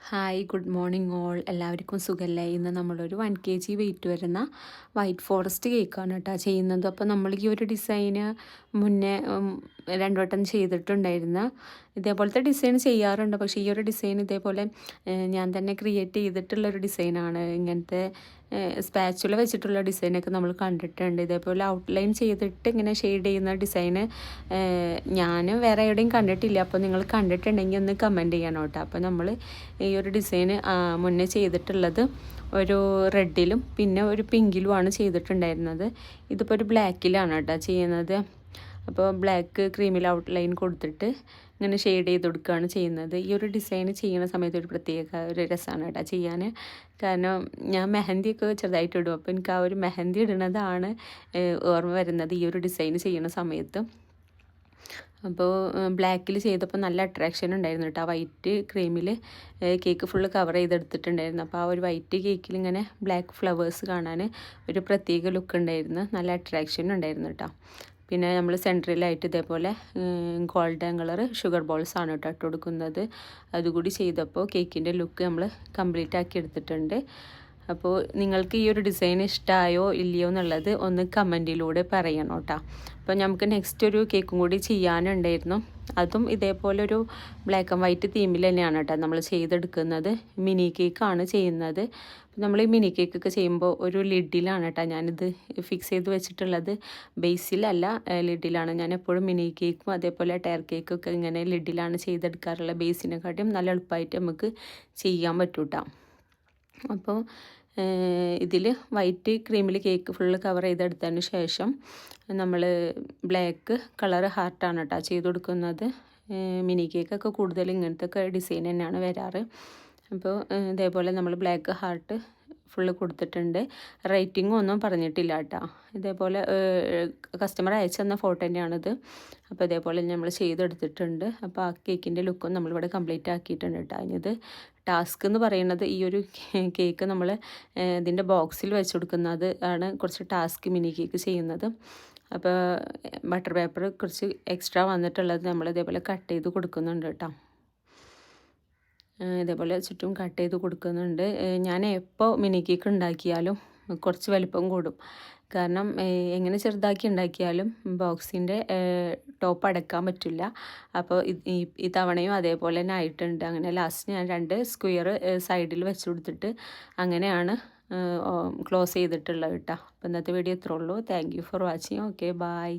Hi good morning all. എല്ലാവർക്കും സുഖമല്ലേ? ഇന്ന് നമ്മളൊരു 1 kg വെയിറ്റ് വരുന്ന വൈറ്റ് ഫോറസ്റ്റ് കേക്കാണ് കേട്ടോ ചെയ്യുന്നത്. അപ്പോൾ നമ്മൾ ഈ ഒരു ഡിസൈന് മുന്നേ 2 വട്ടം ചെയ്തിട്ടുണ്ടായിരുന്നു. ഇതേപോലത്തെ ഡിസൈൻ ചെയ്യാറുണ്ട്, പക്ഷേ ഈ ഒരു ഡിസൈൻ ഇതേപോലെ ഞാൻ തന്നെ ക്രിയേറ്റ് ചെയ്തിട്ടുള്ളൊരു ഡിസൈനാണ്. ഇങ്ങനത്തെ സ്പാച്ചുല വെച്ചിട്ടുള്ള ഡിസൈനൊക്കെ നമ്മൾ കണ്ടിട്ടുണ്ട്. ഇതേപോലെ ഔട്ട്ലൈൻ ചെയ്തിട്ട് ഇങ്ങനെ ഷെയ്ഡ് ചെയ്യുന്ന ഡിസൈന് ഞാൻ വേറെ എവിടെയും കണ്ടിട്ടില്ല. അപ്പോൾ നിങ്ങൾ കണ്ടിട്ടുണ്ടെങ്കിൽ ഒന്ന് കമൻറ്റ് ചെയ്യണം കേട്ടോ. അപ്പോൾ നമ്മൾ ഈ ഒരു ഡിസൈന് മുന്നേ ചെയ്തിട്ടുള്ളത് ഒരു റെഡിലും പിന്നെ ഒരു പിങ്കിലുമാണ് ചെയ്തിട്ടുണ്ടായിരുന്നത്. ഇതിപ്പോൾ ഒരു ബ്ലാക്കിലാണ് കേട്ടോ ചെയ്യുന്നത്. അപ്പോൾ ബ്ലാക്ക് ക്രീമിൽ ഔട്ട്ലൈൻ കൊടുത്തിട്ട് ഇങ്ങനെ ഷെയ്ഡ് ചെയ്ത് കൊടുക്കുകയാണ് ചെയ്യുന്നത്. ഈ ഒരു ഡിസൈൻ ചെയ്യുന്ന സമയത്ത് ഒരു പ്രത്യേക ഒരു രസമാണ് കേട്ടോ ചെയ്യാൻ. കാരണം ഞാൻ മെഹന്തിയൊക്കെ ചെറുതായിട്ട് ഇടും. അപ്പോൾ എനിക്ക് ആ ഒരു മെഹന്തി ഇടുന്നതാണ് ഓർമ്മ വരുന്നത് ഈ ഒരു ഡിസൈൻ ചെയ്യുന്ന സമയത്ത്. അപ്പോൾ ബ്ലാക്കിൽ ചെയ്തപ്പോൾ നല്ല അട്രാക്ഷൻ ഉണ്ടായിരുന്നു കേട്ടോ. ആ വൈറ്റ് ക്രീമിൽ കേക്ക് ഫുള്ള് കവർ ചെയ്തെടുത്തിട്ടുണ്ടായിരുന്നു. അപ്പോൾ ആ ഒരു വൈറ്റ് കേക്കിൽ ഇങ്ങനെ ബ്ലാക്ക് ഫ്ലവേഴ്സ് കാണാൻ ഒരു പ്രത്യേക ലുക്ക് ഉണ്ടായിരുന്നു. നല്ല അട്രാക്ഷൻ ഉണ്ടായിരുന്നു കേട്ടോ. പിന്നെ നമ്മൾ സെൻട്രലായിട്ട് ഇതേപോലെ ഗോൾഡൻ കളർ ഷുഗർ ബോൾസ് ആണ് കേട്ടോ ഇട്ട് കൊടുക്കുന്നത്. അതുകൂടി ചെയ്തപ്പോൾ കേക്കിൻ്റെ ലുക്ക് നമ്മൾ കംപ്ലീറ്റ് ആക്കി എടുത്തിട്ടുണ്ട്. അപ്പോൾ നിങ്ങൾക്ക് ഈ ഒരു ഡിസൈൻ ഇഷ്ടമായോ ഇല്ലയോ എന്നുള്ളത് ഒന്ന് കമൻറ്റിലൂടെ പറയണം കേട്ടോ. അപ്പോൾ നമുക്ക് നെക്സ്റ്റ് ഒരു കേക്കും കൂടി ചെയ്യാനുണ്ടായിരുന്നു. അതും ഇതേപോലെ ഒരു ബ്ലാക്ക് ആൻഡ് വൈറ്റ് തീമിൽ തന്നെയാണ് കേട്ടോ നമ്മൾ ചെയ്തെടുക്കുന്നത്. മിനി കേക്കാണ് ചെയ്യുന്നത്. നമ്മൾ ഈ മിനി കേക്കൊക്കെ ചെയ്യുമ്പോൾ ഒരു ലിഡിലാണ് കേട്ടോ ഞാനിത് ഫിക്സ് ചെയ്ത് വെച്ചിട്ടുള്ളത്. ബേസിലല്ല, ലിഡിലാണ്. ഞാൻ എപ്പോഴും മിനി കേക്കും അതേപോലെ ടയർ കേക്കൊക്കെ ഇങ്ങനെ ലിഡിലാണ് ചെയ്തെടുക്കാറുള്ളത്. ബേസിനെക്കാട്ടും നല്ല എളുപ്പമായിട്ട് നമുക്ക് ചെയ്യാൻ പറ്റും കേട്ടോ. അപ്പോൾ ഇതിൽ വൈറ്റ് ക്രീമിൽ കേക്ക് ഫുള്ള് കവർ ചെയ്തെടുത്തതിന് ശേഷം നമ്മൾ ബ്ലാക്ക് കളർ ഹാർട്ടാണ് കേട്ടോ ചെയ്ത് കൊടുക്കുന്നത്. മിനി കേക്കൊക്കെ കൂടുതൽ ഇങ്ങനത്തെ ഒക്കെ ഡിസൈൻ തന്നെയാണ് വരാറ്. അപ്പോൾ ഇതേപോലെ നമ്മൾ ബ്ലാക്ക് ഹാർട്ട് ഫുള്ള് കൊടുത്തിട്ടുണ്ട്. റേറ്റിംഗും ഒന്നും പറഞ്ഞിട്ടില്ല കേട്ടോ. ഇതേപോലെ കസ്റ്റമർ അയച്ചു തന്ന ഫോട്ടോ തന്നെയാണിത്. അപ്പോൾ ഇതേപോലെ നമ്മൾ ചെയ്തെടുത്തിട്ടുണ്ട്. അപ്പോൾ ആ കേക്കിൻ്റെ ലുക്കും നമ്മളിവിടെ കംപ്ലീറ്റ് ആക്കിയിട്ടുണ്ട് കേട്ടോ. ഇനിയത് ടാസ്ക് എന്ന് പറയുന്നത് ഈ ഒരു കേക്ക് നമ്മൾ ഇതിൻ്റെ ബോക്സിൽ വെച്ച് കൊടുക്കുന്നത് ആണ് കുറച്ച് ടാസ്ക് മിനി കേക്ക് ചെയ്യുന്നത്. അപ്പോൾ ബട്ടർ പേപ്പർ കുറച്ച് എക്സ്ട്രാ വന്നിട്ടുള്ളത് നമ്മൾ ഇതേപോലെ കട്ട് ചെയ്ത് കൊടുക്കുന്നുണ്ട് കേട്ടോ. ഇതേപോലെ ചുറ്റും കട്ട് ചെയ്ത് കൊടുക്കുന്നുണ്ട്. ഞാൻ എപ്പോൾ മിനി കേക്ക് ഉണ്ടാക്കിയാലും കുറച്ച് വലിപ്പം കൂടും. കാരണം എങ്ങനെ ചെറുതാക്കി ഉണ്ടാക്കിയാലും ബോക്സിൻ്റെ ടോപ്പ് അടക്കാൻ പറ്റില്ല. അപ്പോൾ ഈ തവണയും അതേപോലെ തന്നെ ആയിട്ടുണ്ട്. അങ്ങനെ ലാസ്റ്റ് ഞാൻ 2 സ്ക്വയർ സൈഡിൽ വെച്ച് കൊടുത്തിട്ട് അങ്ങനെയാണ് ക്ലോസ് ചെയ്തിട്ടുള്ളത് കേട്ടോ. അപ്പോൾ ഇന്നത്തെ വീഡിയോ ഇത്രേ ഉള്ളൂ. Thank you for watching. Okay, by.